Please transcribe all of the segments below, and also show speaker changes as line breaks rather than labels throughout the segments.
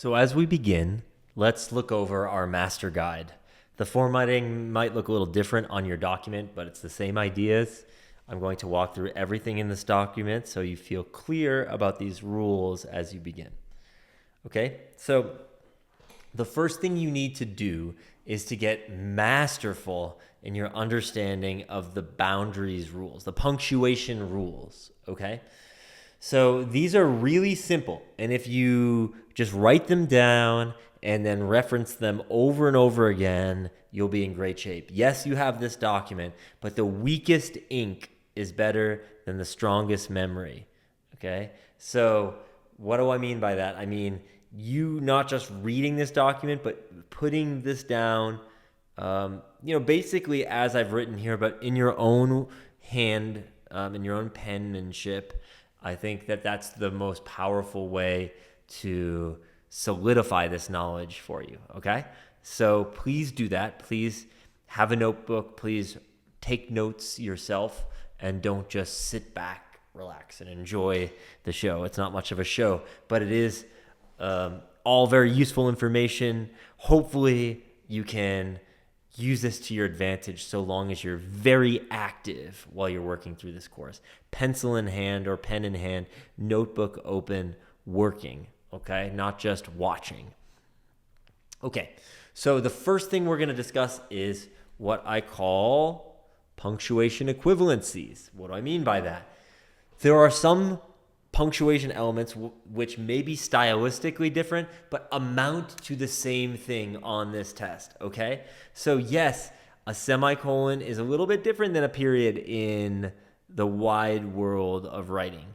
So as we begin, let's look over our master guide. The formatting might look a little different on your document, but it's the same ideas. I'm going to walk through everything in this document so you feel clear about these rules as you begin. Okay, so the first thing you need to do is to get masterful in your understanding of the boundaries rules, the punctuation rules, okay? So these are really simple. And if you just write them down and then reference them over and over again, you'll be in great shape. Yes, you have this document, but the weakest ink is better than the strongest memory. Okay? So what do I mean by that? I mean, you not just reading this document, but putting this down, basically as I've written here, but in your own hand, in your own penmanship. I think that that's the most powerful way to solidify this knowledge for you, okay? So please do that. Please have a notebook. Please take notes yourself and don't just sit back, relax, and enjoy the show. It's not much of a show, but it is all very useful information. Hopefully you can use this to your advantage so long as you're very active while you're working through this course. Pencil in hand or pen in hand, notebook open, working, okay? Not just watching. Okay, so the first thing we're going to discuss is what I call punctuation equivalencies. What do I mean by that? There are some punctuation elements which may be stylistically different, but amount to the same thing on this test, okay? So yes, a semicolon is a little bit different than a period in the wide world of writing.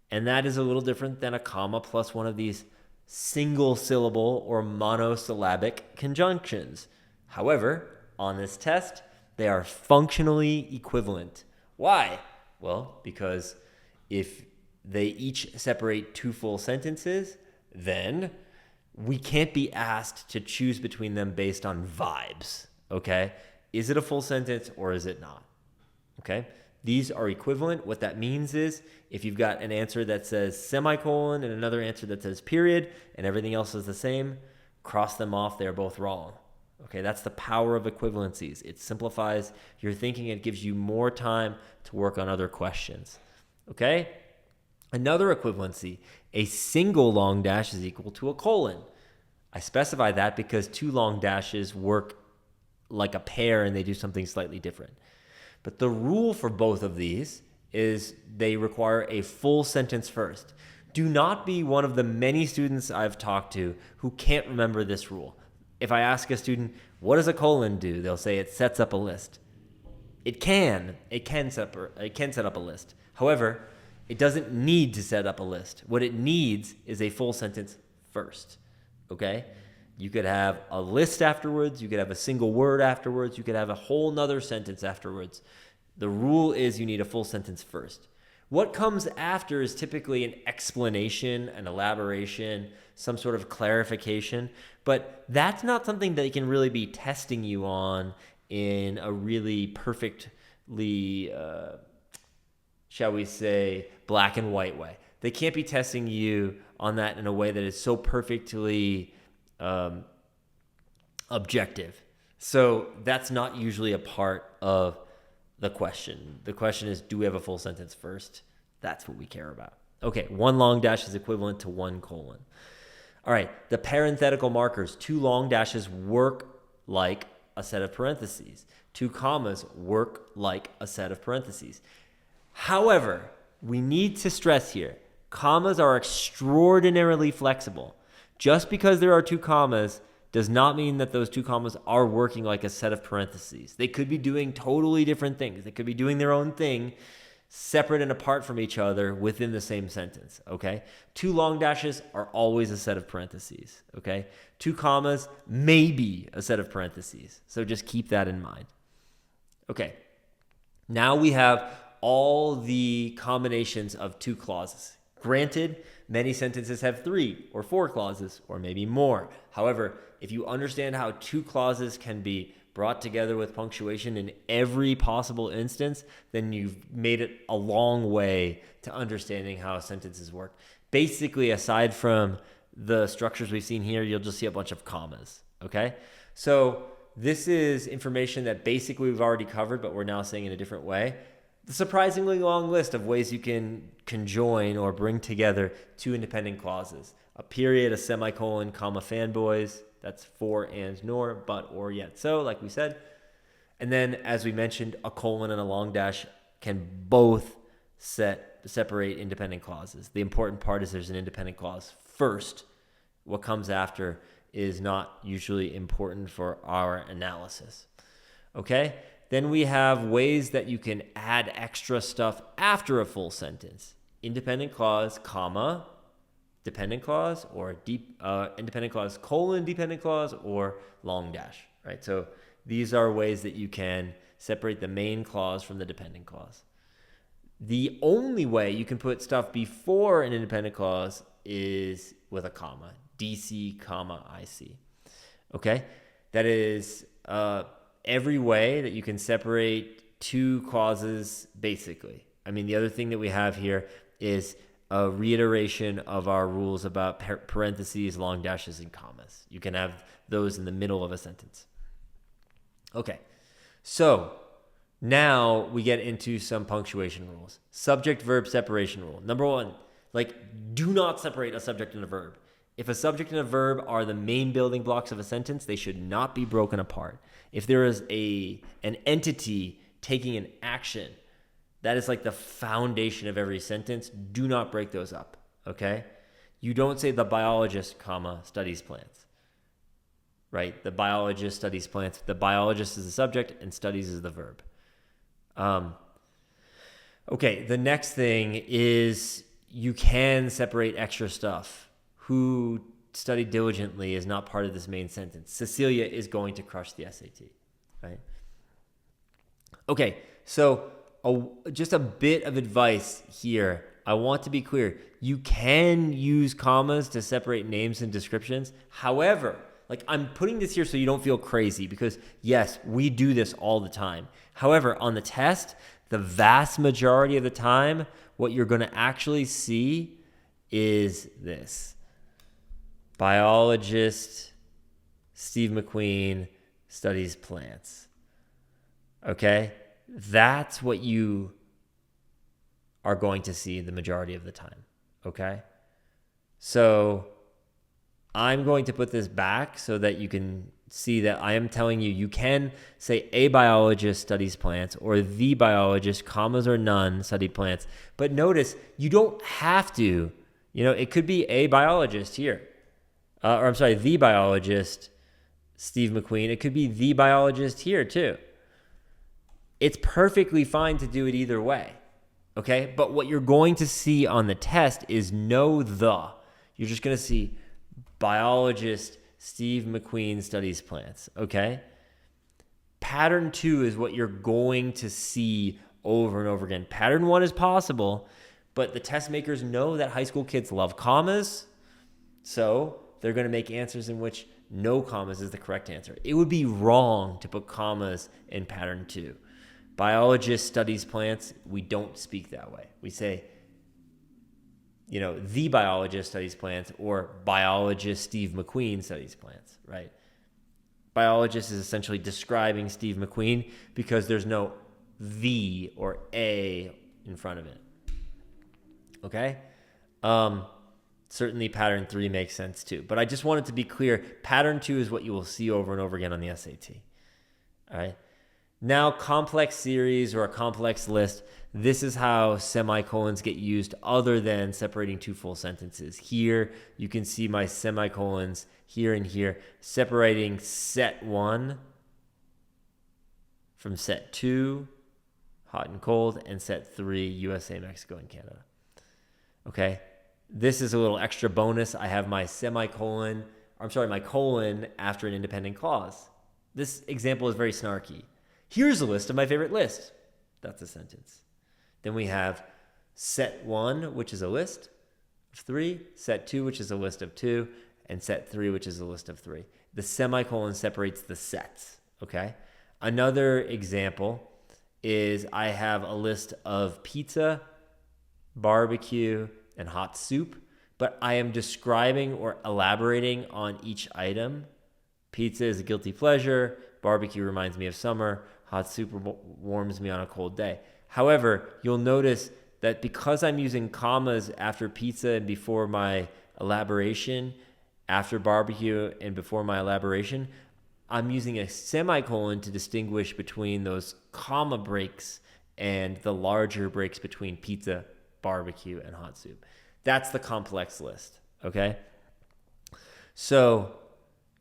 And that is a little different than a comma plus one of these single syllable or monosyllabic conjunctions. However, on this test, they are functionally equivalent. Why? Well, because if they each separate two full sentences, then we can't be asked to choose between them based on vibes, okay? Is it a full sentence or is it not? Okay? These are equivalent. What that means is if you've got an answer that says semicolon and another answer that says period and everything else is the same, cross them off. They're both wrong. Okay, that's the power of equivalencies. It simplifies your thinking. It gives you more time to work on other questions. Okay? Another equivalency, a single long dash is equal to a colon. I specify that because two long dashes work like a pair and they do something slightly different. But the rule for both of these is they require a full sentence first. Do not be one of the many students I've talked to who can't remember this rule. If I ask a student, what does a colon do? They'll say it sets up a list. It can set up a list. However, it doesn't need to set up a list. What it needs is a full sentence first, okay? You could have a list afterwards. You could have a single word afterwards. You could have a whole nother sentence afterwards. The rule is you need a full sentence first. What comes after is typically an explanation, an elaboration, some sort of clarification, but that's not something that they can really be testing you on in a really perfectly shall we say, black and white way. They can't be testing you on that in a way that is so perfectly objective. So that's not usually a part of the question. The question is, do we have a full sentence first? That's what we care about. Okay, one long dash is equivalent to one colon. All right, the parenthetical markers, two long dashes work like a set of parentheses. Two commas work like a set of parentheses. However, we need to stress here, commas are extraordinarily flexible. Just because there are two commas does not mean that those two commas are working like a set of parentheses. They could be doing totally different things. They could be doing their own thing, separate and apart from each other within the same sentence, okay? Two long dashes are always a set of parentheses, okay? Two commas may be a set of parentheses. So just keep that in mind. Okay, now we have all the combinations of two clauses. Granted, many sentences have 3 or 4 clauses, or maybe more. However, if you understand how two clauses can be brought together with punctuation in every possible instance, then you've made it a long way to understanding how sentences work. Basically, aside from the structures we've seen here, you'll just see a bunch of commas, okay? So this is information that basically we've already covered, but we're now saying in a different way. The surprisingly long list of ways you can conjoin or bring together two independent clauses. A period, a semicolon, comma, fanboys. That's for, and, nor, but, or, yet. So, like we said. And then, as we mentioned, a colon and a long dash can both separate independent clauses. The important part is there's an independent clause first. What comes after is not usually important for our analysis. Okay? Then we have ways that you can add extra stuff after a full sentence. Independent clause, comma, dependent clause, or independent clause, colon, dependent clause, or long dash, right? So these are ways that you can separate the main clause from the dependent clause. The only way you can put stuff before an independent clause is with a comma, DC, comma, IC. Okay? That is every way that you can separate two clauses, basically. I mean, the other thing that we have here is a reiteration of our rules about parentheses, long dashes, and commas. You can have those in the middle of a sentence. Okay, so now we get into some punctuation rules. Subject-verb separation rule. Number one, do not separate a subject and a verb. If a subject and a verb are the main building blocks of a sentence, they should not be broken apart. If there is an entity taking an action, that is like the foundation of every sentence. Do not break those up, okay? You don't say the biologist, comma, studies plants, right? The biologist studies plants. The biologist is the subject and studies is the verb. Okay, the next thing is you can separate extra stuff. Who studied diligently is not part of this main sentence. Cecilia is going to crush the SAT, right? Okay, so just a bit of advice here. I want to be clear. You can use commas to separate names and descriptions. However, I'm putting this here so you don't feel crazy because, yes, we do this all the time. However, on the test, the vast majority of the time, what you're going to actually see is this. Biologist Steve McQueen studies plants. Okay? That's what you are going to see the majority of the time. Okay? So I'm going to put this back so that you can see that I am telling you, you can say a biologist studies plants or the biologist, commas or none, studied plants. But notice, you don't have to. It could be a biologist here. The biologist, Steve McQueen. It could be the biologist here too. It's perfectly fine to do it either way, okay? But what you're going to see on the test is no the. You're just going to see biologist Steve McQueen studies plants, okay? Pattern 2 is what you're going to see over and over again. Pattern 1 is possible, but the test makers know that high school kids love commas, so they're going to make answers in which no commas is the correct answer. It would be wrong to put commas in pattern 2. Biologist studies plants, we don't speak that way. We say, the biologist studies plants or biologist Steve McQueen studies plants, right? Biologist is essentially describing Steve McQueen because there's no the or a in front of it. Okay? Certainly pattern 3 makes sense too. But I just wanted to be clear, pattern 2 is what you will see over and over again on the SAT. All right? Now, complex series or a complex list, this is how semicolons get used other than separating two full sentences. Here, you can see my semicolons here and here, separating set 1 from set 2, hot and cold, and set 3, USA, Mexico, and Canada. Okay? This is a little extra bonus. I have my colon after an independent clause. This example is very snarky. Here's a list of my favorite lists. That's a sentence. Then we have set 1, which is a list of 3, set 2, which is a list of 2, and set 3, which is a list of 3. The semicolon separates the sets, okay? Another example is I have a list of pizza, barbecue, and hot soup. but I am describing or elaborating on each item. Pizza is a guilty pleasure. Barbecue reminds me of summer. Hot soup warms me on a cold day. However, you'll notice that because I'm using commas after pizza and before my elaboration, after barbecue and before my elaboration, I'm using a semicolon to distinguish between those comma breaks and the larger breaks between pizza, barbecue, and hot soup. That's the complex list, okay? So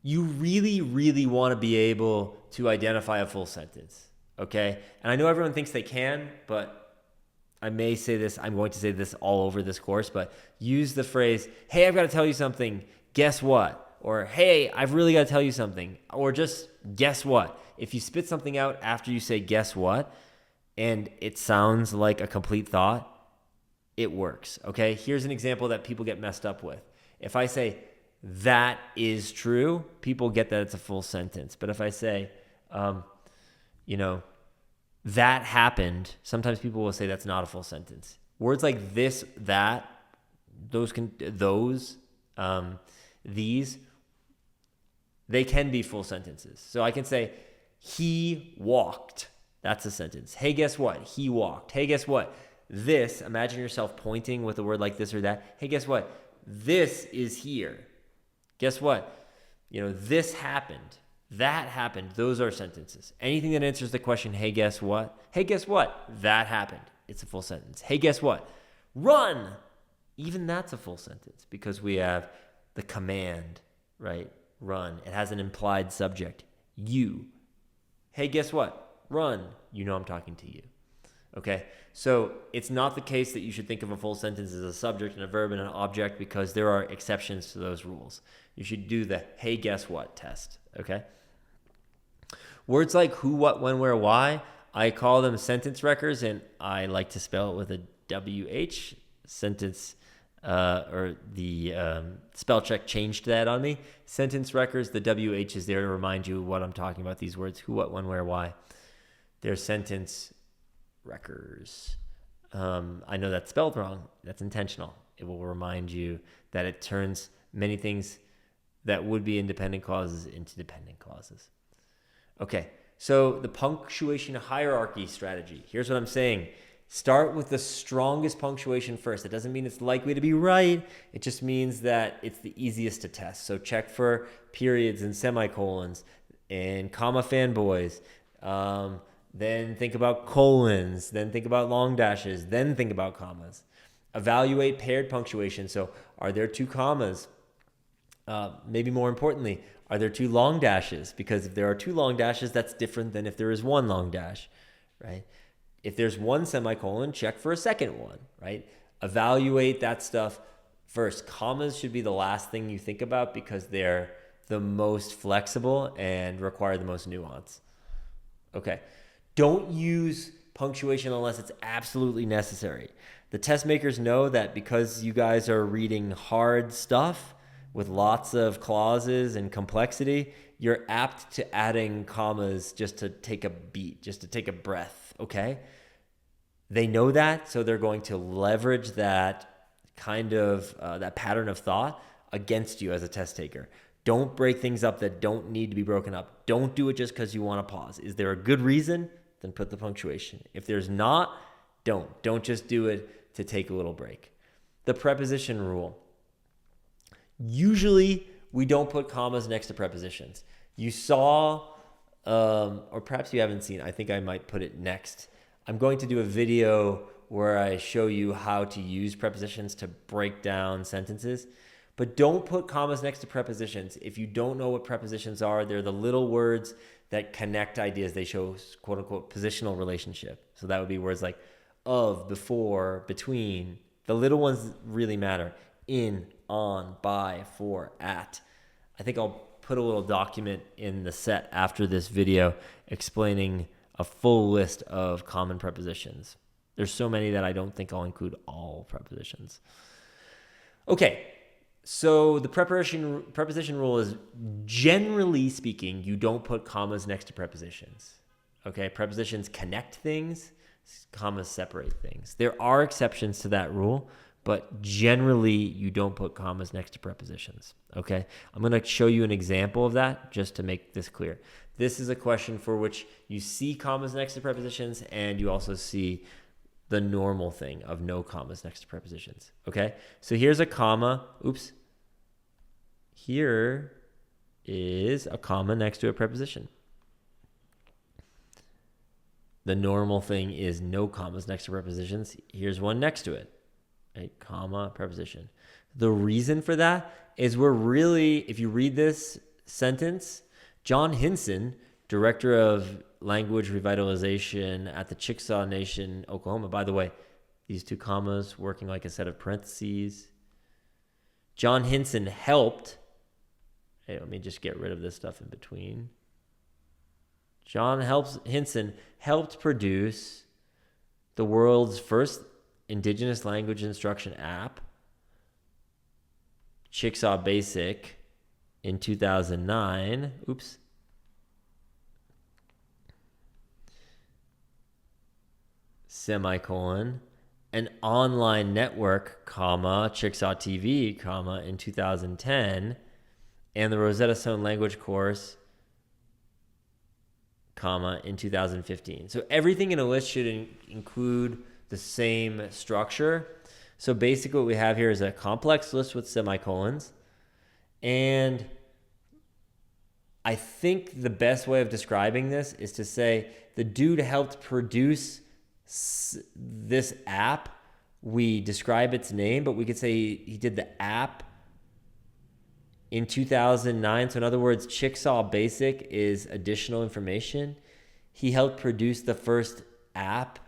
you really, really want to be able to identify a full sentence, okay? And I know everyone thinks they can, but I'm going to say this all over this course, but use the phrase, hey, I've got to tell you something, guess what? Or, hey, I've really got to tell you something. Or just, guess what? If you spit something out after you say, guess what, and it sounds like a complete thought, it works, okay? Here's an example that people get messed up with. If I say, that is true, people get that it's a full sentence. But if I say, that happened, sometimes people will say that's not a full sentence. Words like this, that, these, they can be full sentences. So I can say, he walked. That's a sentence. Hey, guess what? He walked. Hey, guess what? This, imagine yourself pointing with a word like this or that. Hey, guess what? This is here. Guess what? This happened. That happened. Those are sentences. Anything that answers the question, hey, guess what? Hey, guess what? That happened. It's a full sentence. Hey, guess what? Run. Even that's a full sentence because we have the command, right? Run. It has an implied subject. You. Hey, guess what? Run. I'm talking to you. Okay? So it's not the case that you should think of a full sentence as a subject and a verb and an object because there are exceptions to those rules. You should do the hey, guess what test. Okay? Words like who, what, when, where, why, I call them sentence wreckers, and I like to spell it with a WH. Sentence, or the spell check changed that on me. Sentence wreckers, the WH is there to remind you what I'm talking about, these words, who, what, when, where, why. They're sentence wreckers. I know that's spelled wrong. That's intentional. It will remind you that it turns many things that would be independent clauses into dependent clauses. Okay, so the punctuation hierarchy strategy. Here's what I'm saying. Start with the strongest punctuation first. It doesn't mean it's likely to be right. It just means that it's the easiest to test. So check for periods and semicolons and comma fanboys. Then think about colons. Then think about long dashes. Then think about commas. Evaluate paired punctuation. So are there two commas? Maybe more importantly, are there two long dashes? Because if there are two long dashes, that's different than if there is one long dash, right? If there's one semicolon, check for a second one, right? Evaluate that stuff first. Commas should be the last thing you think about because they're the most flexible and require the most nuance. Okay. Don't use punctuation unless it's absolutely necessary. The test makers know that because you guys are reading hard stuff with lots of clauses and complexity, you're apt to adding commas just to take a beat, just to take a breath, okay? They know that, so they're going to leverage that kind of, that pattern of thought against you as a test taker. Don't break things up that don't need to be broken up. Don't do it just because you want to pause. Is there a good reason? Then put the punctuation. If there's not, don't. Don't just do it to take a little break. The preposition rule. Usually, we don't put commas next to prepositions. You saw, or perhaps you haven't seen, I think I might put it next. I'm going to do a video where I show you how to use prepositions to break down sentences. But don't put commas next to prepositions. If you don't know what prepositions are, they're the little words that connect ideas. They show, quote unquote, positional relationship. So that would be words like of, before, between. The little ones really matter. In, on, by, for, at. I think I'll put a little document in the set after this video explaining a full list of common prepositions. There's so many that I don't think I'll include all prepositions. Okay, so the preposition rule is, generally speaking, you don't put commas next to prepositions. Okay, prepositions connect things, commas separate things. There are exceptions to that rule, but generally you don't put commas next to prepositions, okay? I'm going to show you an example of that just to make this clear. This is a question for which you see commas next to prepositions, and you also see the normal thing of no commas next to prepositions, okay? So here's a comma. Oops. Here is a comma next to a preposition. The normal thing is no commas next to prepositions. Here's one next to it, a comma, preposition. The reason for that is we're really, if you read this sentence, John Hinson, Director of Language Revitalization at the Chickasaw Nation, Oklahoma. By the way, these two commas working like a set of parentheses. John Hinson helped. Hey, let me just get rid of this stuff in between. Hinson helped produce the world's first indigenous language instruction app, Chickasaw Basic, in 2009. Oops. Semicolon, an online network, comma, Chickasaw TV, comma, in 2010, and the Rosetta Stone language course, comma, in 2015. So everything in a list should include the same structure. So basically what we have here is a complex list with semicolons. And I think the best way of describing this is to say the dude helped produce this app. We describe its name, but we could say he did the app in 2009. So in other words, Chickasaw Basic is additional information. He helped produce the first app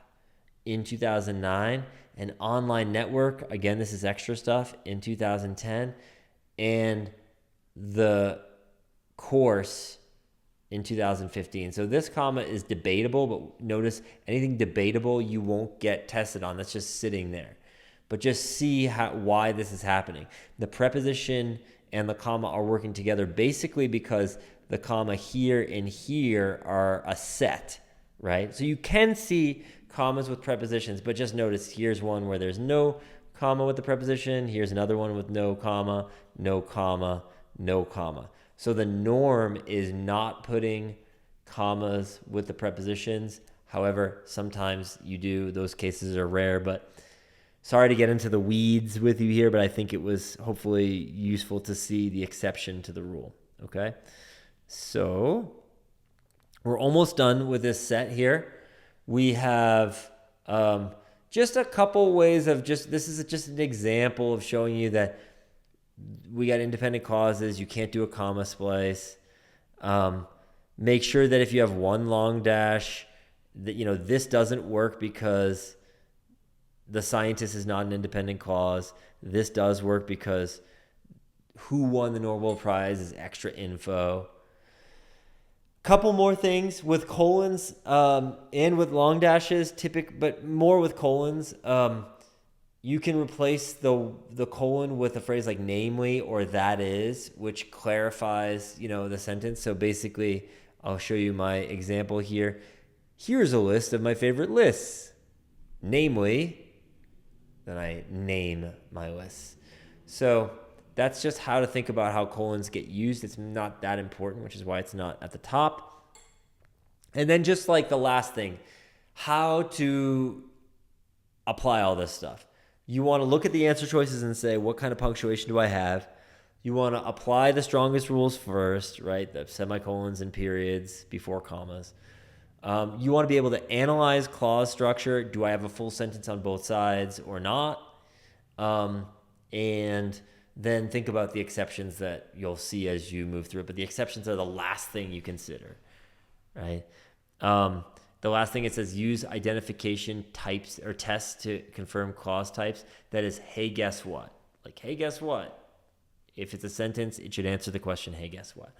in 2009, an online network. Again, this is extra stuff in 2010, and the course in 2015. So this comma is debatable, but notice anything debatable you won't get tested on. That's just sitting there. But just see why this is happening. The preposition and the comma are working together basically because the comma here and here are a set, right? So you can see commas with prepositions, but just notice here's one where there's no comma with the preposition. Here's another one with no comma, no comma, no comma. So the norm is not putting commas with the prepositions. However, sometimes you do. Those cases are rare, but sorry to get into the weeds with you here, but I think it was hopefully useful to see the exception to the rule, okay? So we're almost done with this set here. We have just a couple ways of this is just an example of showing you that we got independent clauses. You can't do a comma splice. Make sure that if you have one long dash, that this doesn't work because the scientist is not an independent clause. This does work because who won the Nobel Prize is extra info. Couple more things with colons and with long dashes, but more with colons. You can replace the colon with a phrase like namely or that is, which clarifies, the sentence. So basically, I'll show you my example here. Here's a list of my favorite lists. Namely, then I name my lists. So that's just how to think about how colons get used. It's not that important, which is why it's not at the top. And then just like the last thing, how to apply all this stuff. You want to look at the answer choices and say, what kind of punctuation do I have? You want to apply the strongest rules first, right? The semicolons and periods before commas. You want to be able to analyze clause structure. Do I have a full sentence on both sides or not? And then think about the exceptions that you'll see as you move through it. But the exceptions are the last thing you consider, right? The last thing it says, use identification types or tests to confirm clause types. That is, hey, guess what? Like, hey, guess what? If it's a sentence, it should answer the question, hey, guess what?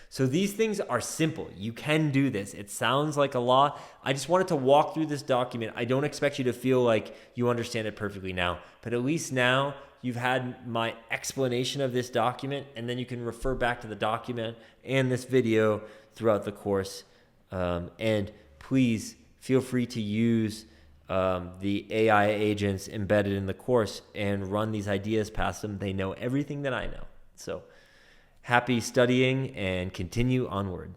So these things are simple. You can do this. It sounds like a lot. I just wanted to walk through this document. I don't expect you to feel like you understand it perfectly now, but at least now you've had my explanation of this document, and then you can refer back to the document and this video throughout the course. And please feel free to use the AI agents embedded in the course and run these ideas past them. They know everything that I know. So happy studying and continue onward.